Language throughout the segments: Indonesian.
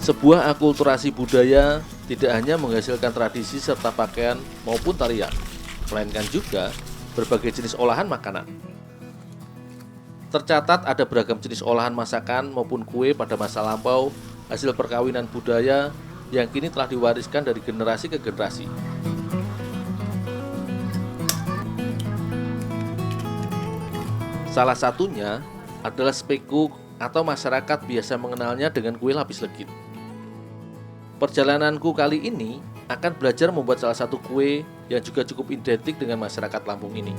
Sebuah akulturasi budaya tidak hanya menghasilkan tradisi serta pakaian maupun tarian, melainkan juga berbagai jenis olahan makanan. Tercatat ada beragam jenis olahan masakan maupun kue pada masa lampau hasil perkawinan budaya yang kini telah diwariskan dari generasi ke generasi. Salah satunya adalah spekuk atau masyarakat biasa mengenalnya dengan kue lapis legit. Perjalananku kali ini akan belajar membuat salah satu kue yang juga cukup identik dengan masyarakat Lampung ini.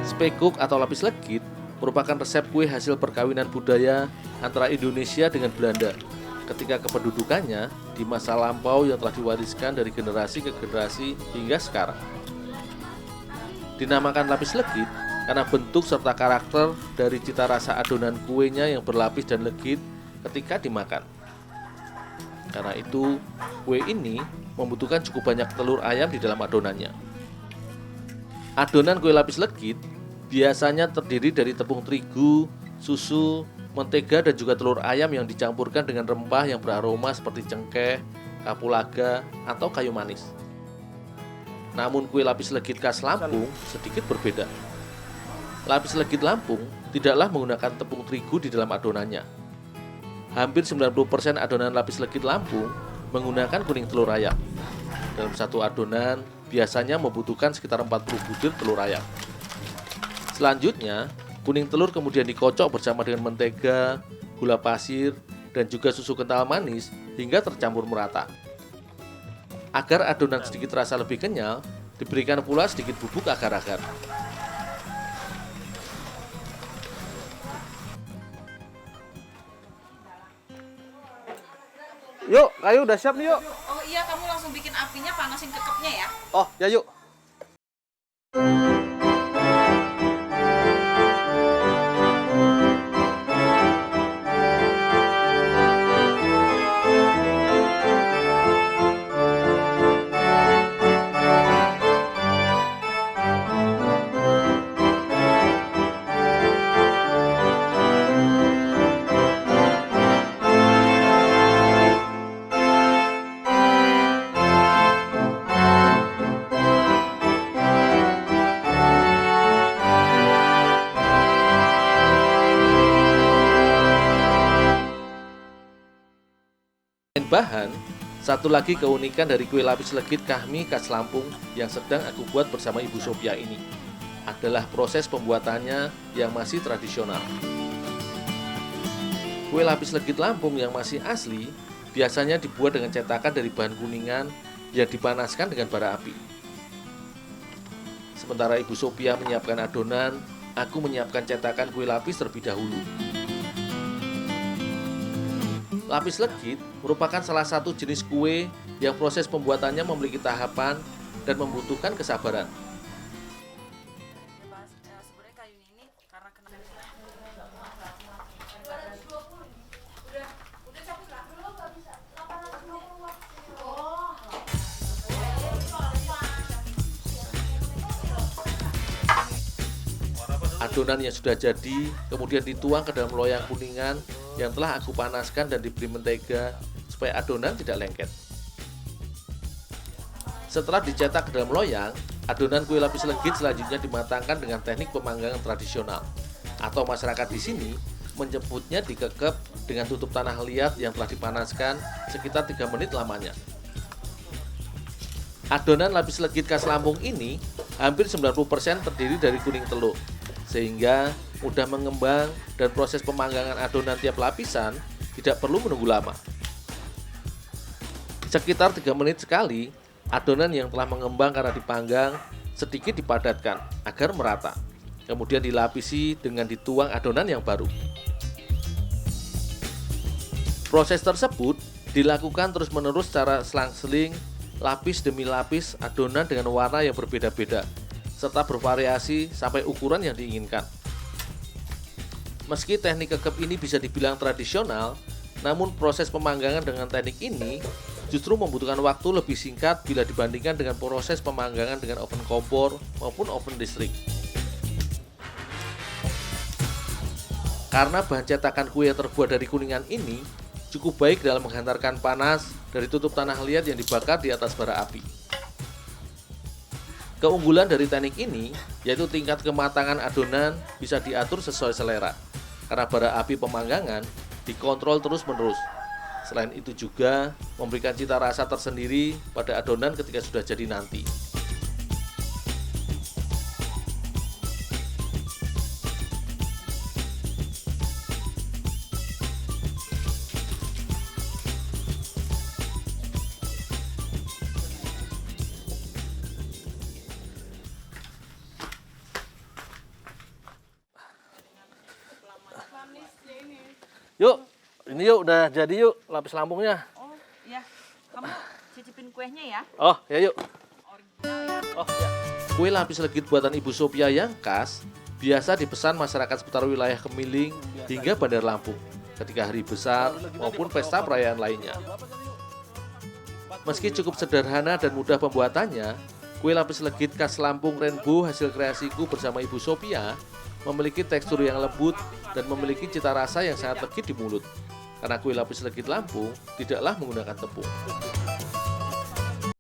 Spekuk atau lapis legit merupakan resep kue hasil perkawinan budaya antara Indonesia dengan Belanda ketika kependudukannya di masa lampau yang telah diwariskan dari generasi ke generasi hingga sekarang. Dinamakan lapis legit karena bentuk serta karakter dari cita rasa adonan kuenya yang berlapis dan legit ketika dimakan. Karena itu, kue ini membutuhkan cukup banyak telur ayam di dalam adonannya. Adonan kue lapis legit biasanya terdiri dari tepung terigu, susu, mentega, dan juga telur ayam yang dicampurkan dengan rempah yang beraroma seperti cengkeh, kapulaga, atau kayu manis. Namun kue lapis legit khas Lampung sedikit berbeda. Lapis legit Lampung tidaklah menggunakan tepung terigu di dalam adonannya. Hampir 90% adonan lapis legit Lampung menggunakan kuning telur ayam. Dalam satu adonan biasanya membutuhkan sekitar 40 butir telur ayam. Selanjutnya, kuning telur kemudian dikocok bersama dengan mentega, gula pasir, dan juga susu kental manis hingga tercampur merata. Agar adonan sedikit terasa lebih kenyal, diberikan pula sedikit bubuk agar-agar. Yuk, kayu udah siap nih yuk. Oh iya, kamu langsung bikin apinya, panasin kekepnya ya. Oh, ya yuk. Bahan, satu lagi keunikan dari kue lapis legit Kahmi khas Lampung yang sedang aku buat bersama Ibu Sophia ini adalah proses pembuatannya yang masih tradisional. Kue lapis legit Lampung yang masih asli biasanya dibuat dengan cetakan dari bahan kuningan yang dipanaskan dengan bara api. Sementara Ibu Sophia menyiapkan adonan, aku menyiapkan cetakan kue lapis terlebih dahulu. Lapis legit merupakan salah satu jenis kue yang proses pembuatannya memiliki tahapan dan membutuhkan kesabaran. Sebenarnya kayu ini karena kena Adonan yang sudah jadi kemudian dituang ke dalam loyang kuningan yang telah aku panaskan dan diberi mentega supaya adonan tidak lengket. Setelah dicetak ke dalam loyang, adonan kue lapis legit selanjutnya dimatangkan dengan teknik pemanggangan tradisional atau masyarakat di sini menyebutnya dikekep dengan tutup tanah liat yang telah dipanaskan sekitar 3 menit lamanya. Adonan lapis legit khas Lampung ini hampir 90% terdiri dari kuning telur, sehingga mudah mengembang dan proses pemanggangan adonan tiap lapisan tidak perlu menunggu lama. Sekitar 3 menit sekali, adonan yang telah mengembang karena dipanggang sedikit dipadatkan agar merata. Kemudian dilapisi dengan dituang adonan yang baru. Proses tersebut dilakukan terus-menerus secara selang-seling, lapis demi lapis adonan dengan warna yang berbeda-beda, serta bervariasi sampai ukuran yang diinginkan. Meski teknik kekep ini bisa dibilang tradisional, namun proses pemanggangan dengan teknik ini justru membutuhkan waktu lebih singkat bila dibandingkan dengan proses pemanggangan dengan oven kompor maupun oven listrik. Karena bahan cetakan kue yang terbuat dari kuningan ini cukup baik dalam menghantarkan panas dari tutup tanah liat yang dibakar di atas bara api. Keunggulan dari teknik ini yaitu tingkat kematangan adonan bisa diatur sesuai selera, karena bara api pemanggangan dikontrol terus-menerus. Selain itu juga memberikan cita rasa tersendiri pada adonan ketika sudah jadi nanti. Yuk, ini yuk udah jadi yuk lapis lampungnya. Oh iya, kamu cicipin kuenya ya. Oh ya yuk. Original ya. Oh ya. Kue lapis legit buatan Ibu Sophia yang khas biasa dipesan masyarakat seputar wilayah Kemiling hingga Bandar Lampung ketika hari besar maupun pesta perayaan lainnya. Meski cukup sederhana dan mudah pembuatannya, kue lapis legit khas Lampung Rainbow hasil kreasiku bersama Ibu Sophia memiliki tekstur yang lembut dan memiliki cita rasa yang sangat legit di mulut. Karena kue lapis legit Lampung tidaklah menggunakan tepung.